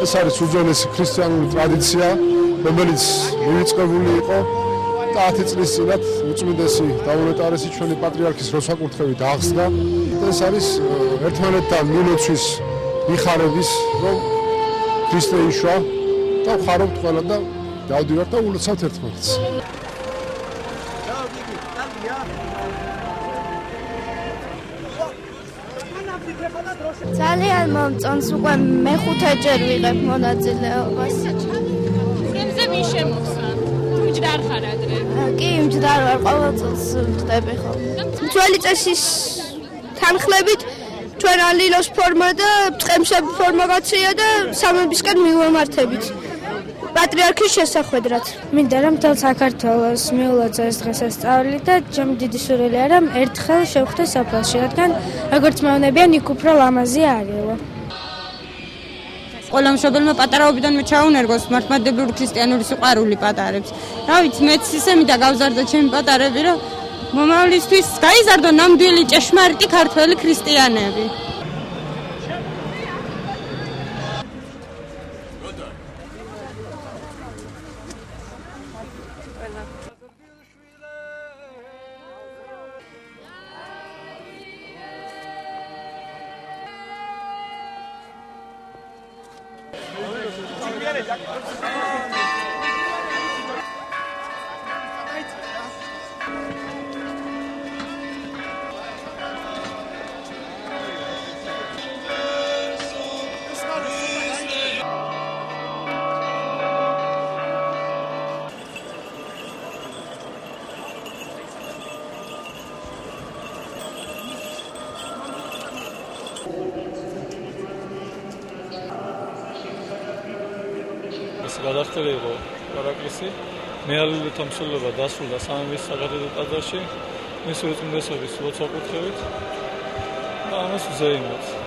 ეს არის უძველესი ქრისტიანული ტრადიცია, რომელიც მივიწყებული იყო 10 წლის წინათ უწმიდესი დაუნეტარესი ჩვენი პატრიარქის როსაკურთხევით აღსდგა. ეს არის ერთმანეთთან მილოცვის მიხარების, რომ ქრისტე იშვა და ვხარობთ ყველა და დავდივართ და ულოცავთ ერთმანეთს. ძალიან მომწონს, უკვე მეხუთეჯერ ვიღებ მონაწილეობას. ფრემზე ვის შემოხსნა? მჯდარ ხარ ადრე? კი, მჯდარ ვარ, ყოველ წელს ვჯდები ხოლმე. ძველი წესის თანხლებით ჩვენ ალილოს ფორმა და წყემსები ფორმა გაცია და სამებისკენ მივემართებით. პატრიარქის შესახვედრად. მინდა რომ მთელ საქართველოს მიულოცა ეს დღესასწაული და ჩემი დიდი სურვილია რომ ერთხელ შევხვდე სოფელში, რადგან როგორც მეუბნებიან, იქ უფრო ლამაზი არისო. ყველა მშობელმა პატარაობიდან ჩაუნერგოს მართლმადიდებლური ქრისტიანული სიყვარული პატარებს. რა ვიცი, მეც ისე მინდა გავზარდო ჩემი პატარები, რომ მომავლისთვის გაიზარდონ ნამდვილი ჭეშმარიტი ქართველი ქრისტიანები. გადახდილი იყო პარაკლისი, მეალილით ამსულობა დასრულდა სამების საგარეო ტაძარში, მისი უწმიდესობის ლოცვა-კურთხევით და ამას ვზეიმოთ.